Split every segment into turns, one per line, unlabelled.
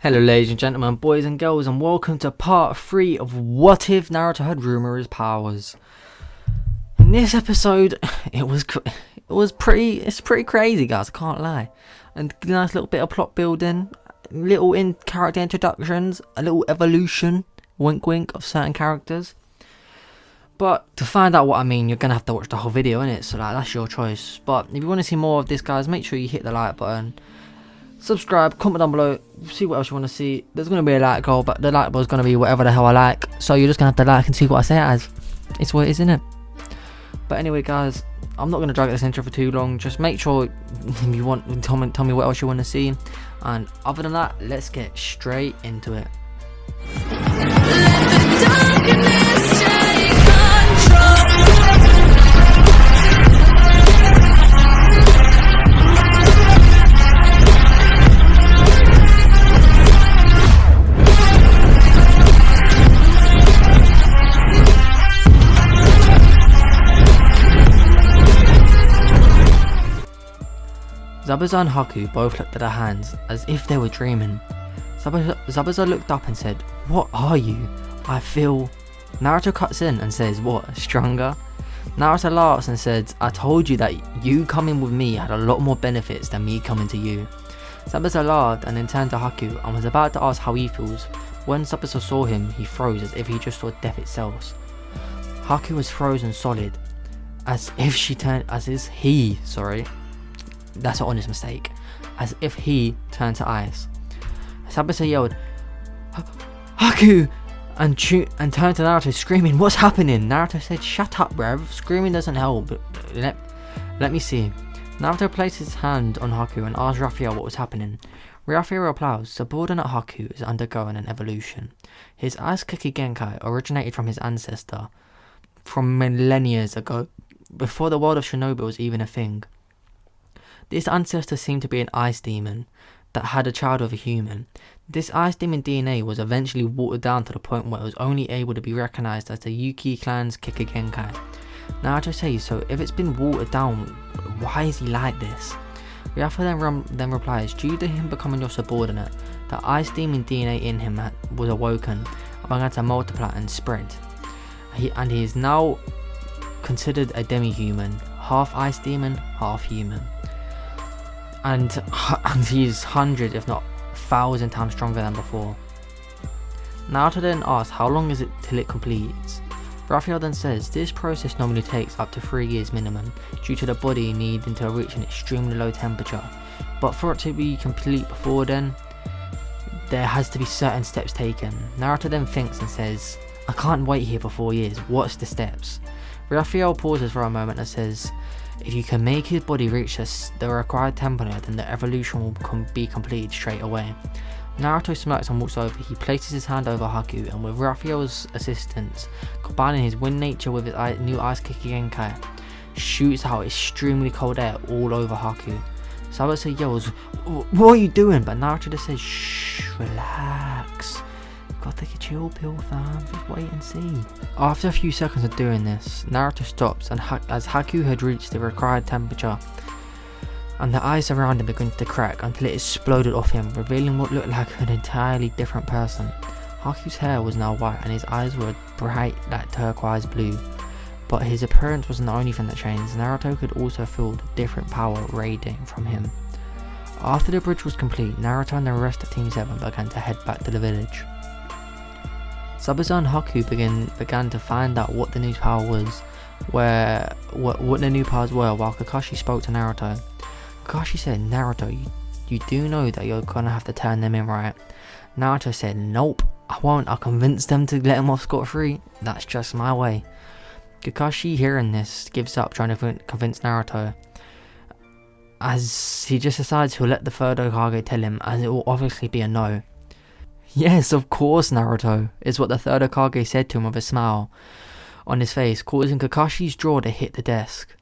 Hello ladies and gentlemen, boys and girls, and welcome to part 3 of What If Naruto Had Rimurus powers. In this episode, it's pretty crazy, guys, I can't lie. And a nice little bit of plot building, little character introductions, a little evolution, wink wink, of certain characters. But to find out what I mean, you're gonna have to watch the whole video, innit? So that's your choice. But if you want to see more of this, guys, make sure you hit the like button. Subscribe, comment down below, see what else you want to see. There's going to be a like goal, but the like goal is going to be whatever the hell I like. So you're just going to have to like and see what I say it as. It's what it is, isn't it? But anyway, guys, I'm not going to drag this intro for too long. Just make sure if you want, tell me what else you want to see. And other than that, let's get straight into it. Let the darkness take control. Zabuza and Haku both looked at their hands as if they were dreaming. Zabuza looked up and said, "What are you? I feel..." Naruto cuts in and says, "What, stronger?" Naruto laughs and says, "I told you that you coming with me had a lot more benefits than me coming to you." Zabuza laughed and then turned to Haku and was about to ask how he feels. When Zabuza saw him, he froze as if he just saw death itself. Haku was frozen solid, as if he turned to ice. Zabuza yelled, "Haku!" and turned to Naruto screaming, "What's happening?" Naruto said, "Shut up, bruv. Screaming doesn't help. Let me see." Naruto placed his hand on Haku and asked Raphael what was happening. Raphael replies, subordinate Haku is undergoing an evolution. His Ice Cookie Genkai originated from his ancestor from millennia ago, before the world of Shinobi was even a thing. This ancestor seemed to be an ice demon that had a child of a human. This ice demon DNA was eventually watered down to the point where it was only able to be recognized as the Yuki clan's Kikagenkai. Naruto says, so if it's been watered down, why is he like this? Ryaffa then replies, due to him becoming your subordinate, the ice demon DNA in him was awoken and began to multiply and spread. He is now considered a demi-human, half ice demon, half human. And he's 100 if not 1,000 times stronger than before. Naruto then asks how long is it till it completes. Raphael then says this process normally takes up to 3 years minimum due to the body needing to reach an extremely low temperature, but for it to be complete before then, there has to be certain steps taken. Naruto then thinks and says, I can't wait here for 4 years, what's the steps? Raphael pauses for a moment and says, if you can make his body reach the required temperature, then the evolution will be completed straight away. Naruto smirks and walks over. He places his hand over Haku and with Raphael's assistance, combining his wind nature with his new Ice Cookie Genkai, shoots out extremely cold air all over Haku. Zabuza yells, "What are you doing?" But Naruto just says, "Shh, relax. You've got to take a chill pill, fam. Just wait and see." After a few seconds of doing this, Naruto stops and as Haku had reached the required temperature, and the ice around him began to crack until it exploded off him, revealing what looked like an entirely different person. Haku's hair was now white and his eyes were bright like turquoise blue. But his appearance wasn't the only thing that changed. Naruto could also feel the different power radiating from him. After the bridge was complete, Naruto and the rest of Team 7 began to head back to the village. Zabuza and Haku began to find out what the new power was, what the new powers were, while Kakashi spoke to Naruto. Kakashi said, "Naruto, you do know that you're gonna have to turn them in, right?" Naruto said, "Nope, I won't. I'll convince them to let him off scot-free. That's just my way." Kakashi, hearing this, gives up trying to convince Naruto, as he just decides he'll let the third Hokage tell him, as it will obviously be a no. "Yes, of course, Naruto," is what the third Hokage said to him with a smile on his face, causing Kakashi's jaw to hit the desk.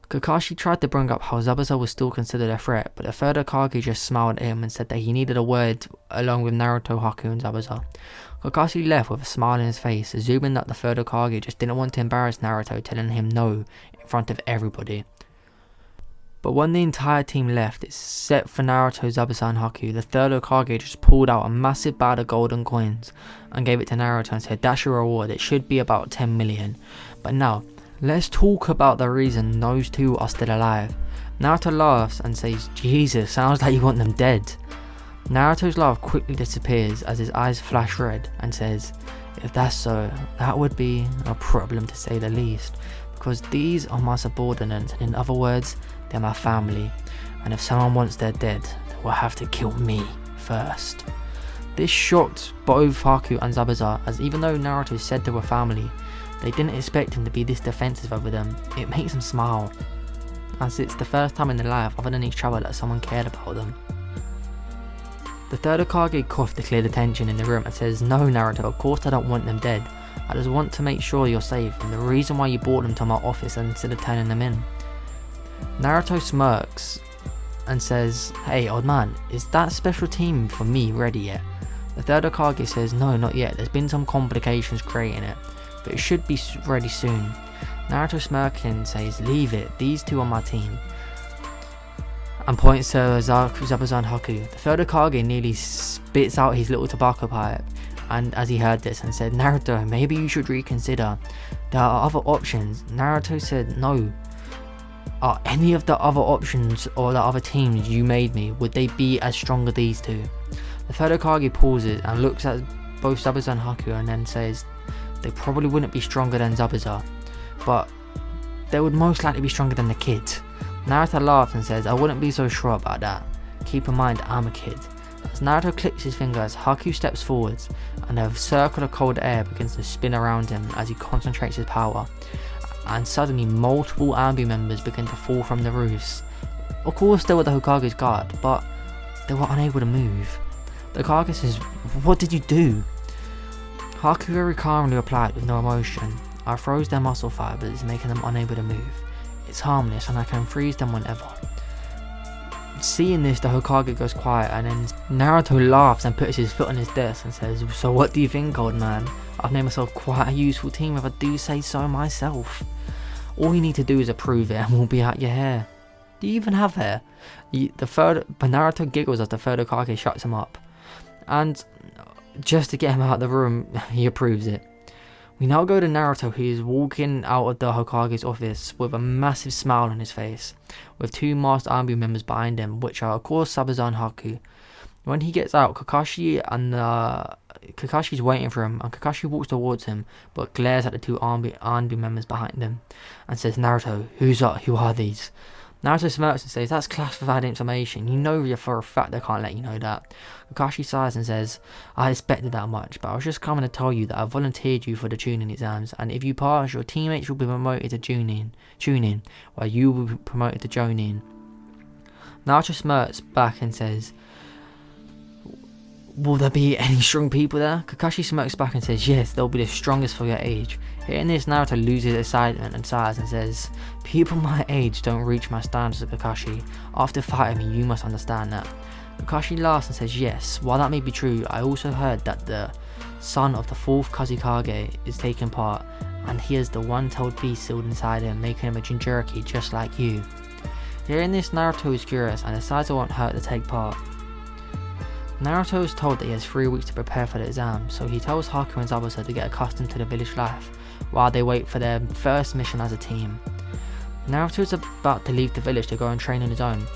Kakashi tried to bring up how Zabuza was still considered a threat, but the third Hokage just smiled at him and said that he needed a word along with Naruto, Haku and Zabuza. Kakashi left with a smile on his face, assuming that the third Hokage just didn't want to embarrass Naruto, telling him no in front of everybody. But when the entire team left, except for Naruto, Zabuza and Haku, the third Hokage just pulled out a massive bag of golden coins and gave it to Naruto and said, that's your reward, it should be about 10 million. But now, let's talk about the reason those two are still alive. Naruto laughs and says, Jesus, sounds like you want them dead. Naruto's laugh quickly disappears as his eyes flash red and says, if that's so, that would be a problem to say the least, because these are my subordinates, and in other words, they're my family, and if someone wants their dead, they will have to kill me first. This shocked both Haku and Zabuza, as even though Naruto said they were family, they didn't expect him to be this defensive over them. It makes them smile, as it's the first time in their life other than each travel that someone cared about them. The third Hokage coughed to clear the tension in the room and says, no Naruto, of course I don't want them dead. I just want to make sure you're safe, and the reason why you brought them to my office instead of turning them in. Naruto smirks and says, hey old man, is that special team for me ready yet? The third Hokage says, no, not yet, there's been some complications creating it, but it should be ready soon. Naruto smirking says, leave it, these two are my team, and points to Zabuza and Haku. The third Hokage nearly spits out his little tobacco pipe, and as he heard this, and said, Naruto, maybe you should reconsider, there are other options. Naruto said, no. Are any of the other options or the other teams you made me, would they be as strong as these two? The third Hokage pauses and looks at both Zabuza and Haku and then says, they probably wouldn't be stronger than Zabuza, but they would most likely be stronger than the kid. Naruto laughs and says, I wouldn't be so sure about that. Keep in mind, I'm a kid. As Naruto clicks his fingers, Haku steps forwards and a circle of cold air begins to spin around him as he concentrates his power. And suddenly multiple ARMY members begin to fall from the roofs. Of course they were the Hokage's guard, but they were unable to move. The Hokage says, what did you do? Haku very calmly replied with no emotion, I froze their muscle fibers, making them unable to move. It's harmless and I can freeze them whenever. Seeing this, the Hokage goes quiet, and then Naruto laughs and puts his foot on his desk and says, so what do you think, old man? I've made myself quite a useful team if I do say so myself. All you need to do is approve it and we'll be out your hair. Do you even have hair? But Naruto giggles as the third Hokage shuts him up. And just to get him out of the room, he approves it. We now go to Naruto, who is walking out of the Hokage's office with a massive smile on his face, with two masked army members behind him, which are of course Zabuza and Haku. When he gets out, Kakashi's waiting for him, and Kakashi walks towards him, but glares at the two army members behind him, and says, Naruto, who are these? Naruto smirks and says, that's classified information, you know for a fact I can't let you know that. Kakashi sighs and says, I expected that much, but I was just coming to tell you that I volunteered you for the Chunin exams, and if you pass, your teammates will be promoted to Chunin, while you will be promoted to Jonin. Naruto smirks back and says, will there be any strong people there? Kakashi smirks back and says, yes, they'll be the strongest for your age. Hearing this, Naruto loses excitement and sighs and says, people my age don't reach my standards, Kakashi. After fighting me, you must understand that. Kakashi laughs and says, yes, while that may be true, I also heard that the son of the fourth Kazekage is taking part, and he has the one-tailed beast sealed inside him, making him a Jinchuriki just like you. Hearing this, Naruto is curious and decides it won't hurt to take part. Naruto is told that he has 3 weeks to prepare for the exam, so he tells Haku and Zabuza to get accustomed to the village life while they wait for their first mission as a team. Naruto is about to leave the village to go and train on his own,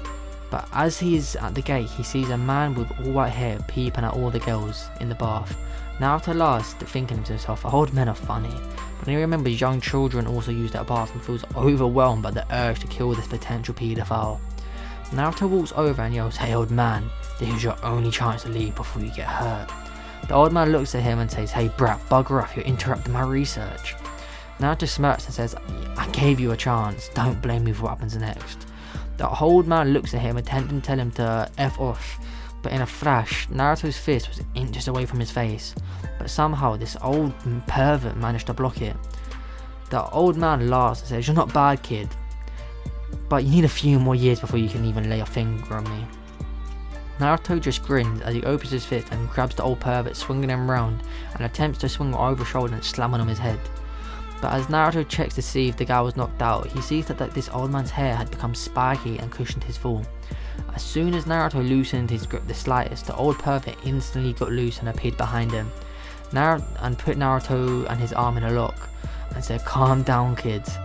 but as he is at the gate, he sees a man with all white hair peeping at all the girls in the bath. Naruto laughs, thinking to himself, old men are funny, but he remembers young children also use that bath and feels overwhelmed by the urge to kill this potential paedophile. Naruto walks over and yells, hey old man, this is your only chance to leave before you get hurt. The old man looks at him and says, hey brat, bugger off, you're interrupting my research. Naruto smirks and says, I gave you a chance, don't blame me for what happens next. The old man looks at him, attempting to tell him to F off, but in a flash, Naruto's fist was inches away from his face, but somehow this old pervert managed to block it. The old man laughs and says, you're not bad kid, but you need a few more years before you can even lay a finger on me. Naruto just grins as he opens his fist and grabs the old pervert, swinging him round, and attempts to swing over his shoulder and slam on his head. But as Naruto checks to see if the guy was knocked out, he sees that this old man's hair had become spiky and cushioned his fall. As soon as Naruto loosened his grip the slightest, the old pervert instantly got loose and appeared behind him, and put Naruto and his arm in a lock, and said, "Calm down, kids.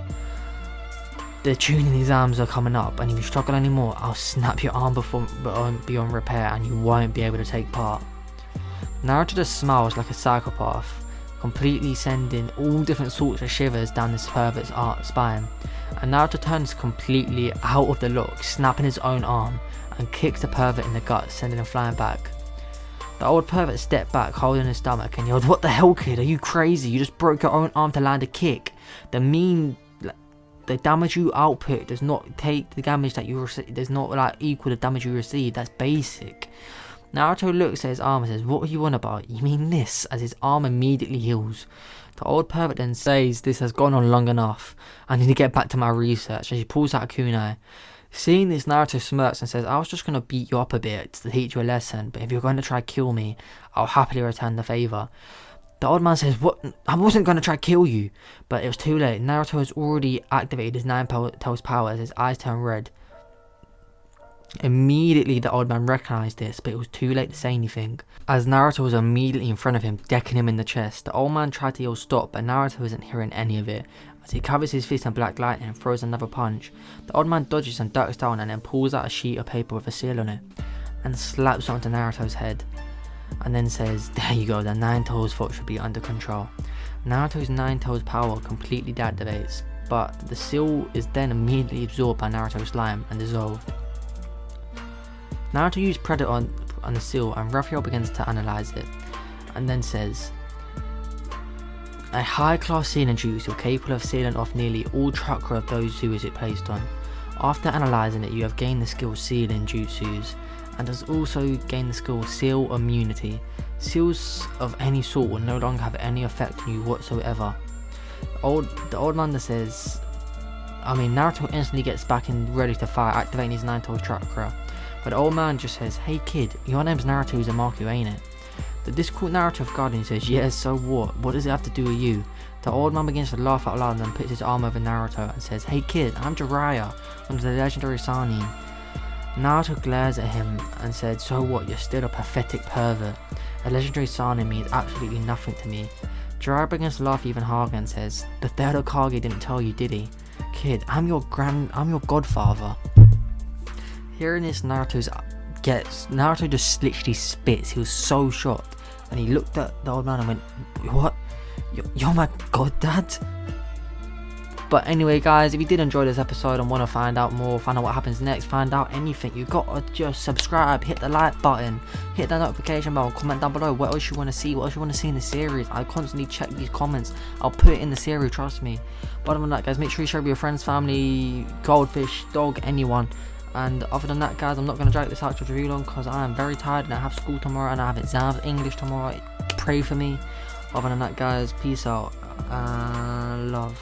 The tune in these arms are coming up, and if you struggle anymore, I'll snap your arm beyond repair and you won't be able to take part." Naruto just smiles like a psychopath, completely sending all different sorts of shivers down this pervert's spine, and Naruto turns completely out of the lock, snapping his own arm, and kicks the pervert in the gut, sending him flying back. The old pervert stepped back, holding his stomach, and yelled, "What the hell, kid? Are you crazy? You just broke your own arm to land a kick. The damage you output does not take the damage that you receive. Does not like equal the damage you receive. That's basic." Naruto looks at his arm and says, "What are you on about? You mean this?" As his arm immediately heals. The old pervert then says, "This has gone on long enough. I need to get back to my research." And she pulls out a kunai. Seeing this, Naruto smirks and says, "I was just going to beat you up a bit to teach you a lesson, but if you're going to try kill me, I'll happily return the favour." The old man says, "What? I wasn't going to try kill you." But it was too late. Naruto has already activated his Nine Tails power as his eyes turn red. Immediately the old man recognised this, but it was too late to say anything, as Naruto was immediately in front of him, decking him in the chest. The old man tried to yell stop, but Naruto isn't hearing any of it, as he covers his fist in black lightning and throws another punch. The old man dodges and ducks down and then pulls out a sheet of paper with a seal on it, and slaps it onto Naruto's head, and then says, "There you go, the Nine Tails fault should be under control." Naruto's Nine Tails power completely deactivates, but the seal is then immediately absorbed by Naruto's slime and dissolved. Naruto used Predator on the seal, and Raphael begins to analyse it, and then says, "A high-class sealing jutsu capable of sealing off nearly all chakra of those who is it placed on. After analysing it, you have gained the skill Sealing Jutsus, and has also gained the skill Seal Immunity. Seals of any sort will no longer have any effect on you whatsoever." The old man says, Naruto instantly gets back and ready to fire, activating his Nine Tails chakra. But the old man just says, "Hey kid, your name's Naruto Uzumaki, ain't it?" The difficult Naruto of Guardian says, "Yes, so what? What does it have to do with you?" The old man begins to laugh out loud and then puts his arm over Naruto and says, "Hey kid, I'm Jiraiya, one of the legendary Sannin." Naruto glares at him and said, "So what? You're still a pathetic pervert. A legendary Sannin means absolutely nothing to me." Jiraiya begins to laugh even harder and says, "The third Hokage didn't tell you, did he? Kid, I'm your godfather." Hearing this, Naruto just literally spits. He was so shocked, and he looked at the old man and went, "What? You're my goddad?" But anyway guys, if you did enjoy this episode and want to find out more, find out what happens next, find out anything, you gotta just subscribe, hit the like button, hit that notification bell, comment down below what else you want to see, in the series. I constantly check these comments, I'll put it in the series, trust me. But other than that guys, make sure you share with your friends, family, goldfish, dog, anyone. And other than that guys, I'm not going to drag this out to review long because I am very tired and I have school tomorrow and I have exams English tomorrow. Pray for me. Other than that guys, peace out and love.